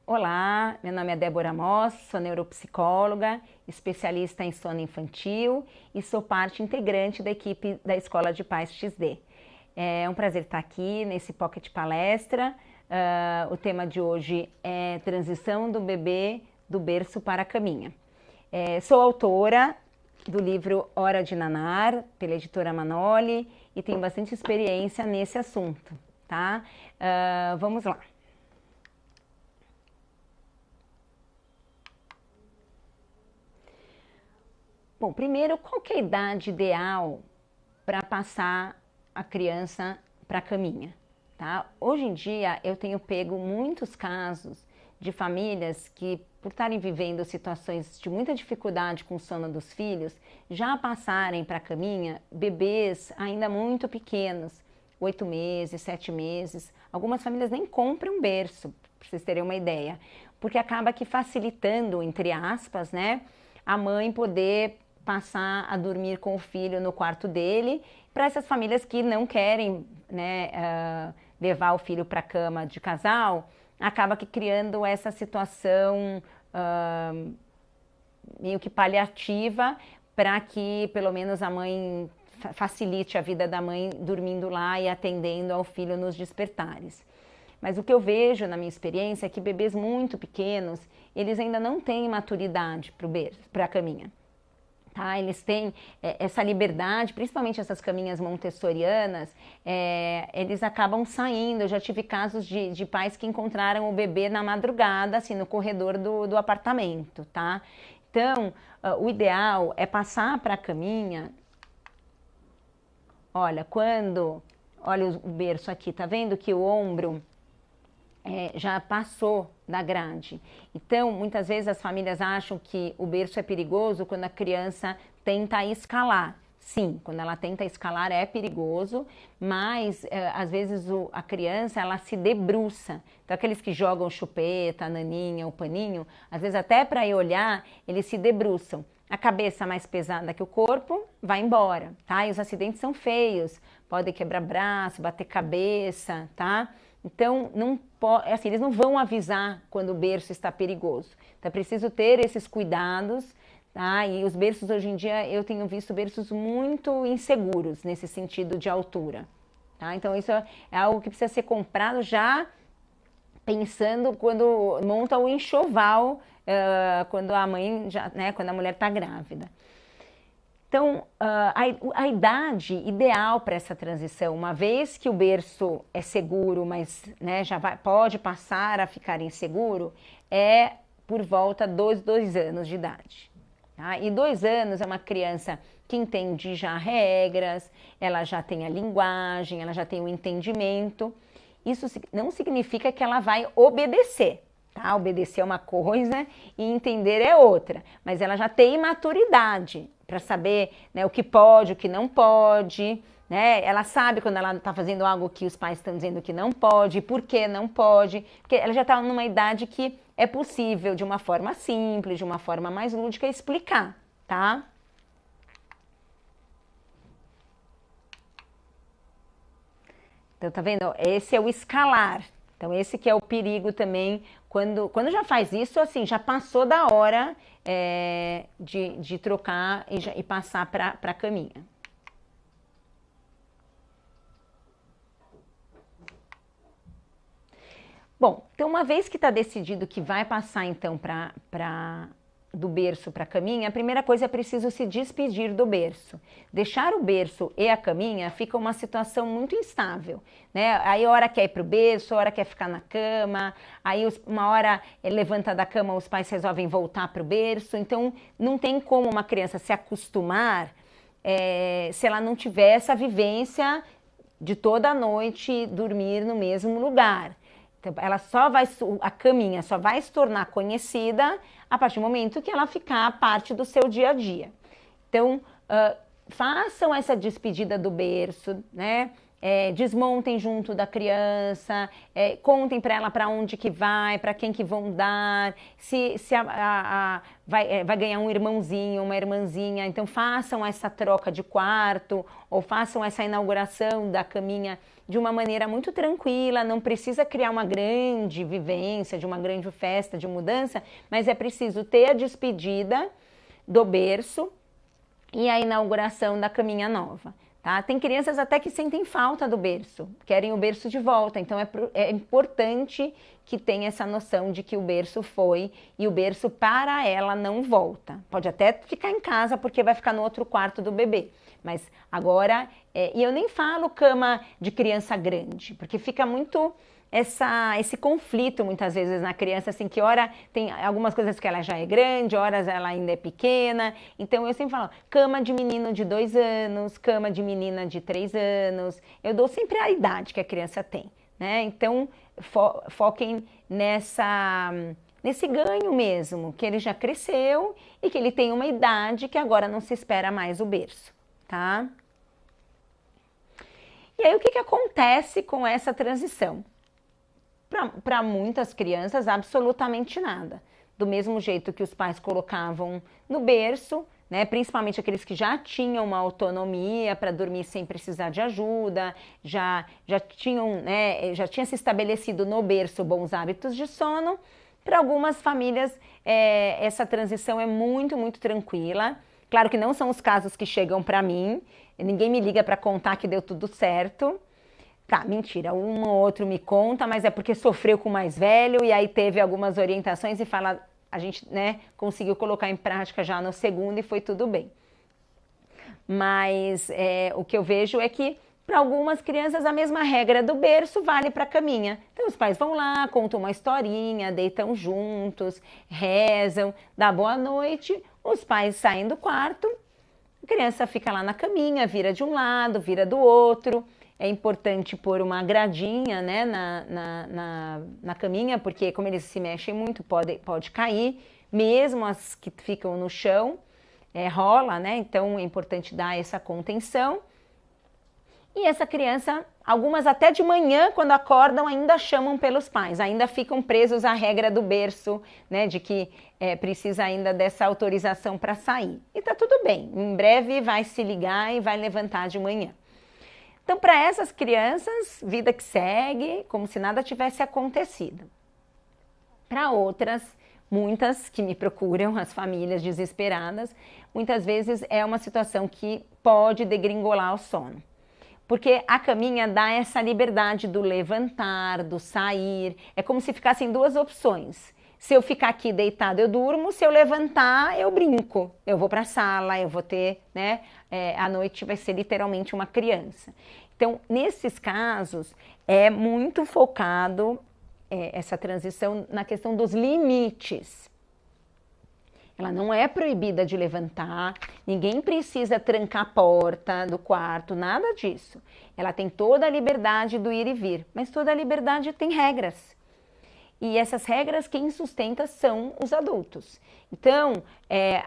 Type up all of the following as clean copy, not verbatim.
Olá, meu nome é Débora Moss, sou neuropsicóloga, especialista em sono infantil e sou parte integrante da equipe da Escola de Paz XD. É um prazer estar aqui nesse Pocket Palestra. O tema de hoje é transição do bebê do berço para a caminha. Sou autora do livro Hora de Nanar, pela editora Manoli, e tenho bastante experiência nesse assunto, tá? Vamos lá. Bom, primeiro, qual que é a idade ideal para passar a criança para a caminha? Tá? Hoje em dia, eu tenho pego muitos casos de famílias que, por estarem vivendo situações de muita dificuldade com o sono dos filhos, já passarem para a caminha bebês ainda muito pequenos, 8 meses, 7 meses. Algumas famílias nem compram berço, para vocês terem uma ideia, porque acaba que facilitando, entre aspas, né, a mãe poder passar a dormir com o filho no quarto dele, para essas famílias que não querem, né, levar o filho para a cama de casal, acaba que criando essa situação meio que paliativa para que pelo menos a mãe facilite a vida da mãe dormindo lá e atendendo ao filho nos despertares. Mas o que eu vejo na minha experiência é que bebês muito pequenos, eles ainda não têm maturidade para a caminha. Tá, eles têm essa liberdade, principalmente essas caminhas montessorianas, eles acabam saindo. Eu já tive casos de pais que encontraram o bebê na madrugada, assim, no corredor do apartamento, tá? Então, o ideal é passar para a caminha. Olha, olha o berço aqui, tá vendo que o ombro já passou da grade. Então, muitas vezes as famílias acham que o berço é perigoso quando a criança tenta escalar. Sim, quando ela tenta escalar é perigoso, mas às vezes a criança ela se debruça. Então, aqueles que jogam chupeta, a naninha, o paninho, às vezes até para ir olhar, eles se debruçam. A cabeça mais pesada que o corpo vai embora, tá? E os acidentes são feios, pode quebrar braço, bater cabeça, tá? Então, assim, eles não vão avisar quando o berço está perigoso. Então, é preciso ter esses cuidados, tá? E os berços, hoje em dia, eu tenho visto berços muito inseguros nesse sentido de altura, tá? Então, isso é algo que precisa ser comprado já pensando quando monta o enxoval, quando a mãe, quando a mulher está grávida. Então, a idade ideal para essa transição, uma vez que o berço é seguro, mas né, pode passar a ficar inseguro, é por volta dos 2 anos de idade. Tá? E 2 anos é uma criança que entende já regras, ela já tem a linguagem, ela já tem o entendimento. Isso não significa que ela vai obedecer. Tá? Obedecer é uma coisa e entender é outra, mas ela já tem maturidade para saber, né, o que pode, o que não pode, né? Ela sabe quando ela está fazendo algo que os pais estão dizendo que não pode, por que não pode, porque ela já está numa idade que é possível, de uma forma simples, de uma forma mais lúdica, explicar, tá? Então, tá vendo? Esse é o escalar. Então, esse que é o perigo também, quando já faz isso, assim, já passou da hora de trocar e passar para a caminha. Bom, então uma vez que está decidido que vai passar então do berço para a caminha, a primeira coisa é preciso se despedir do berço. Deixar o berço e a caminha fica uma situação muito instável, né? Aí a hora quer ir para o berço, a hora quer ficar na cama, aí uma hora levanta da cama, os pais resolvem voltar para o berço, então não tem como uma criança se acostumar se ela não tiver essa vivência de toda a noite dormir no mesmo lugar. Então, a caminha só vai se tornar conhecida a partir do momento que ela ficar parte do seu dia a dia. Então, façam essa despedida do berço, né? desmontem junto da criança, contem para ela para onde que vai, para quem que vão dar, se vai ganhar um irmãozinho, uma irmãzinha, então façam essa troca de quarto ou façam essa inauguração da caminha de uma maneira muito tranquila, não precisa criar uma grande vivência, de uma grande festa de mudança, mas é preciso ter a despedida do berço e a inauguração da caminha nova. Tá? Tem crianças até que sentem falta do berço, querem o berço de volta, então é importante que tenha essa noção de que o berço foi e o berço para ela não volta. Pode até ficar em casa porque vai ficar no outro quarto do bebê, mas agora, e eu nem falo cama de criança grande, porque fica muito esse conflito muitas vezes na criança, assim, que hora tem algumas coisas que ela já é grande, horas ela ainda é pequena, então eu sempre falo, cama de menino de 2 anos, cama de menina de 3 anos, eu dou sempre a idade que a criança tem, né, então foquem nesse ganho mesmo, que ele já cresceu e que ele tem uma idade que agora não se espera mais o berço, tá? E aí o que acontece com essa transição? Para muitas crianças, absolutamente nada. Do mesmo jeito que os pais colocavam no berço, né, principalmente aqueles que já tinham uma autonomia para dormir sem precisar de ajuda, já tinha se estabelecido no berço bons hábitos de sono. Para algumas famílias, essa transição é muito, muito tranquila. Claro que não são os casos que chegam para mim, ninguém me liga para contar que deu tudo certo. Tá, mentira, um ou outro me conta, mas é porque sofreu com o mais velho e aí teve algumas orientações e fala, a gente, né, conseguiu colocar em prática já no segundo e foi tudo bem. Mas o que eu vejo é que para algumas crianças a mesma regra do berço vale para a caminha. Então os pais vão lá, contam uma historinha, deitam juntos, rezam, dá boa noite, os pais saem do quarto, a criança fica lá na caminha, vira de um lado, vira do outro. É importante pôr uma gradinha, né, na caminha, porque como eles se mexem muito, pode cair, mesmo as que ficam no chão, rola, né, então é importante dar essa contenção. E essa criança, algumas até de manhã, quando acordam, ainda chamam pelos pais, ainda ficam presos à regra do berço, né, de que precisa ainda dessa autorização para sair. E tá tudo bem, em breve vai se ligar e vai levantar de manhã. Então, para essas crianças, vida que segue, como se nada tivesse acontecido. Para outras, muitas que me procuram, as famílias desesperadas, muitas vezes é uma situação que pode degringolar o sono. Porque a caminha dá essa liberdade do levantar, do sair, é como se ficassem duas opções. Se eu ficar aqui deitado, eu durmo, se eu levantar, eu brinco, eu vou para a sala, eu vou ter, né, à noite vai ser literalmente uma criança. Então, nesses casos, é muito focado essa transição na questão dos limites. Ela não é proibida de levantar, ninguém precisa trancar a porta do quarto, nada disso. Ela tem toda a liberdade do ir e vir, mas toda a liberdade tem regras. E essas regras quem sustenta são os adultos. Então,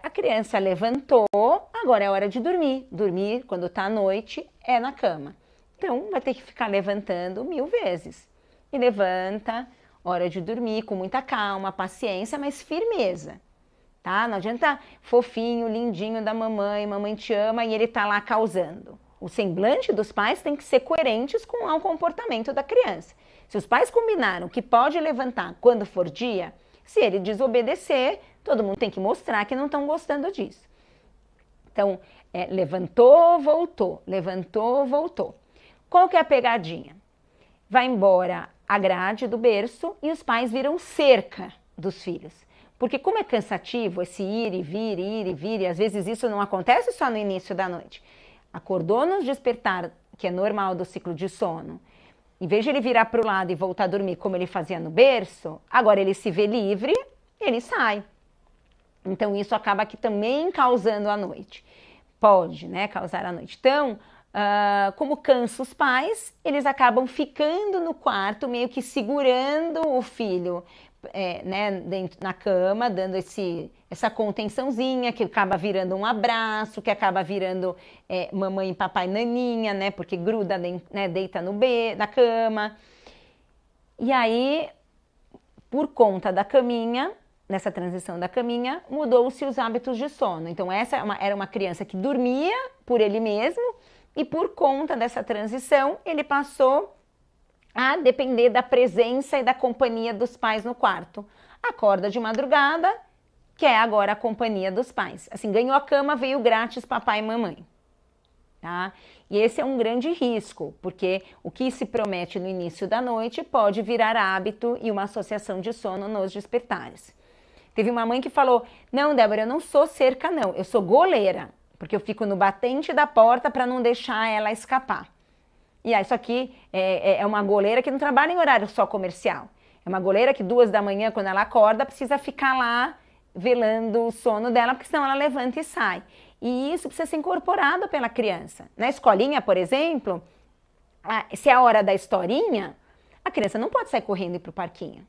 a criança levantou, agora é hora de dormir. Dormir, quando está à noite, é na cama. Então, vai ter que ficar levantando 1000 vezes. E levanta, hora de dormir, com muita calma, paciência, mas firmeza. Tá? Não adianta fofinho, lindinho da mamãe te ama e ele tá lá causando. O semblante dos pais tem que ser coerentes com o comportamento da criança. Se os pais combinaram que pode levantar quando for dia, se ele desobedecer, todo mundo tem que mostrar que não estão gostando disso. Então, levantou, voltou, levantou, voltou. Qual que é a pegadinha? Vai embora a grade do berço e os pais viram cerca dos filhos. Porque como é cansativo esse ir e vir, e às vezes isso não acontece só no início da noite. Acordou no despertar, que é normal do ciclo de sono, em vez de ele virar para o lado e voltar a dormir como ele fazia no berço, agora ele se vê livre, ele sai. Então isso acaba aqui também causando a noite. Pode, né, causar a noite. Então, como cansa os pais, eles acabam ficando no quarto, meio que segurando o filho né, na cama, dando essa contençãozinha, que acaba virando um abraço, que acaba virando mamãe, papai, naninha, né, porque gruda, né, deita na cama. E aí, por conta da caminha, nessa transição da caminha, mudou-se os hábitos de sono. Então, essa era uma criança que dormia por ele mesmo, e por conta dessa transição, ele passou a depender da presença e da companhia dos pais no quarto. Acorda de madrugada, quer agora a companhia dos pais. Assim, ganhou a cama, veio grátis papai e mamãe. Tá? E esse é um grande risco, porque o que se promete no início da noite pode virar hábito e uma associação de sono nos despertares. Teve uma mãe que falou, não, Débora, eu não sou cerca não, eu sou goleira, porque eu fico no batente da porta para não deixar ela escapar. E isso aqui é uma goleira que não trabalha em horário só comercial. É uma goleira que 2 da manhã, quando ela acorda, precisa ficar lá velando o sono dela, porque senão ela levanta e sai. E isso precisa ser incorporado pela criança. Na escolinha, por exemplo, se é a hora da historinha, a criança não pode sair correndo e ir para o parquinho.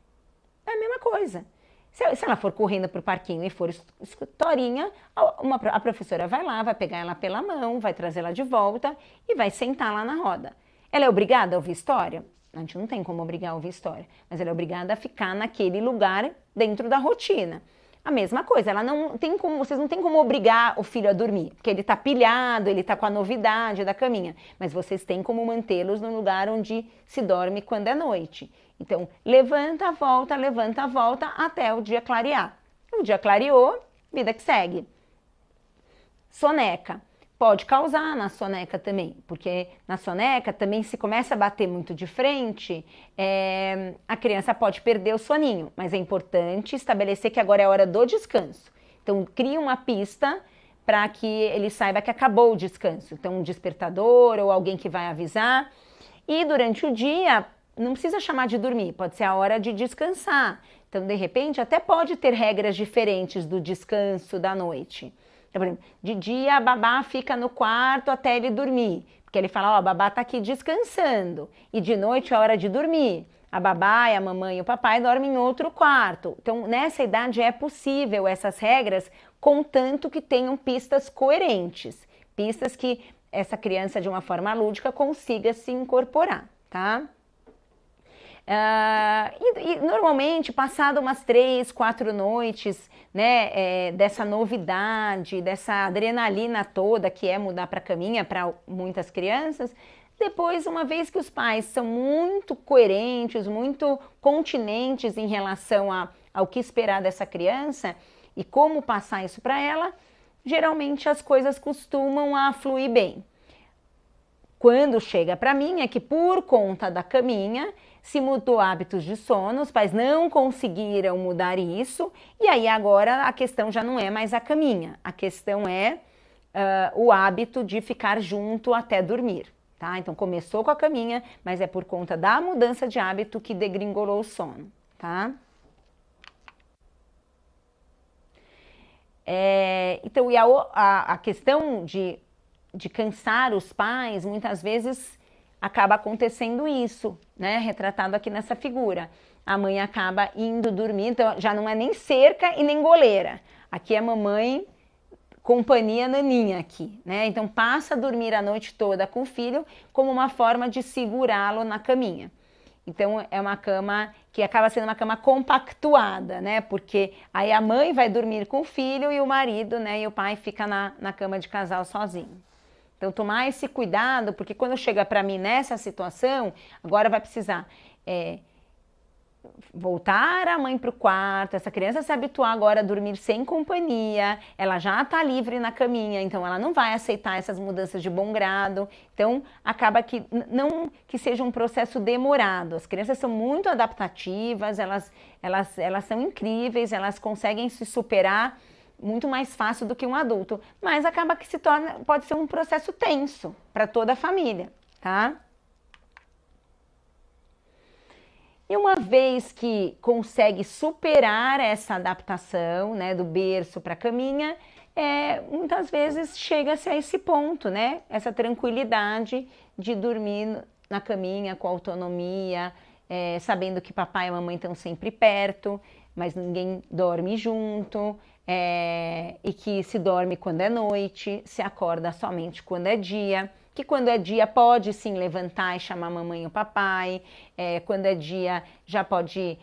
É a mesma coisa. Se ela for correndo para o parquinho e for historinha, a professora vai lá, vai pegar ela pela mão, vai trazê-la de volta e vai sentar lá na roda. Ela é obrigada a ouvir história? A gente não tem como obrigar a ouvir história, mas ela é obrigada a ficar naquele lugar dentro da rotina. A mesma coisa, ela não tem como, vocês não têm como obrigar o filho a dormir, porque ele está pilhado, ele está com a novidade da caminha, mas vocês têm como mantê-los no lugar onde se dorme quando é noite. Então, levanta, volta até o dia clarear. O dia clareou, vida que segue. Soneca. Pode causar na soneca também, porque na soneca também se começa a bater muito de frente, a criança pode perder o soninho, mas é importante estabelecer que agora é a hora do descanso. Então, cria uma pista para que ele saiba que acabou o descanso. Então, um despertador ou alguém que vai avisar. E durante o dia, não precisa chamar de dormir, pode ser a hora de descansar. Então, de repente, até pode ter regras diferentes do descanso da noite. Então, por exemplo, de dia a babá fica no quarto até ele dormir, porque ele fala, ó, a babá tá aqui descansando, e de noite é hora de dormir. A babá, a mamãe e o papai dormem em outro quarto. Então, nessa idade é possível essas regras, contanto que tenham pistas coerentes, pistas que essa criança, de uma forma lúdica, consiga se incorporar, tá? E normalmente, passado umas 3, 4 noites, né, dessa novidade, dessa adrenalina toda que é mudar para a caminha para muitas crianças, depois, uma vez que os pais são muito coerentes, muito continentes em relação ao que esperar dessa criança e como passar isso para ela, geralmente as coisas costumam a fluir bem. Quando chega para mim é que por conta da caminha se mudou hábitos de sono, os pais não conseguiram mudar isso, e aí agora a questão já não é mais a caminha, a questão é o hábito de ficar junto até dormir, tá? Então começou com a caminha, mas é por conta da mudança de hábito que degringolou o sono, tá? Então, e a questão de cansar os pais, muitas vezes acaba acontecendo isso, né? Retratado aqui nessa figura. A mãe acaba indo dormir, então já não é nem cerca e nem goleira. Aqui é mamãe, companhia naninha aqui, né? Então passa a dormir a noite toda com o filho como uma forma de segurá-lo na caminha. Então é uma cama que acaba sendo uma cama compactuada, né? Porque aí a mãe vai dormir com o filho e o marido, né? E o pai fica na cama de casal sozinho. Então, tomar esse cuidado, porque quando chega para mim nessa situação, agora vai precisar voltar a mãe para o quarto, essa criança se habituar agora a dormir sem companhia, ela já está livre na caminha, então ela não vai aceitar essas mudanças de bom grado. Então, acaba que não que seja um processo demorado. As crianças são muito adaptativas, elas são incríveis, elas conseguem se superar muito mais fácil do que um adulto, mas acaba que pode ser um processo tenso para toda a família, tá? E uma vez que consegue superar essa adaptação, né, do berço para a caminha, muitas vezes chega-se a esse ponto, né, essa tranquilidade de dormir na caminha com autonomia, sabendo que papai e mamãe estão sempre perto, mas ninguém dorme junto, e que se dorme quando é noite, se acorda somente quando é dia, que quando é dia pode sim levantar e chamar a mamãe ou papai, quando é dia já pode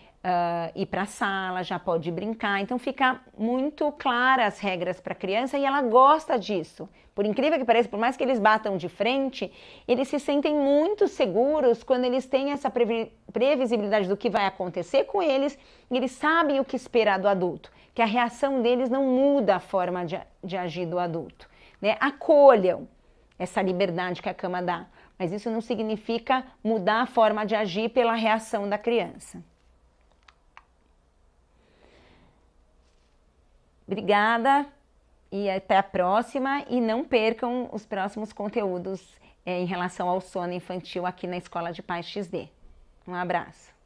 ir para a sala, já pode brincar. Então fica muito clara as regras para a criança e ela gosta disso. Por incrível que pareça, por mais que eles batam de frente, eles se sentem muito seguros quando eles têm essa previsibilidade do que vai acontecer com eles e eles sabem o que esperar do adulto, que a reação deles não muda a forma de agir do adulto, né? Acolham essa liberdade que a cama dá, mas isso não significa mudar a forma de agir pela reação da criança. Obrigada e até a próxima, e não percam os próximos conteúdos em relação ao sono infantil aqui na Escola de Paz XD. Um abraço.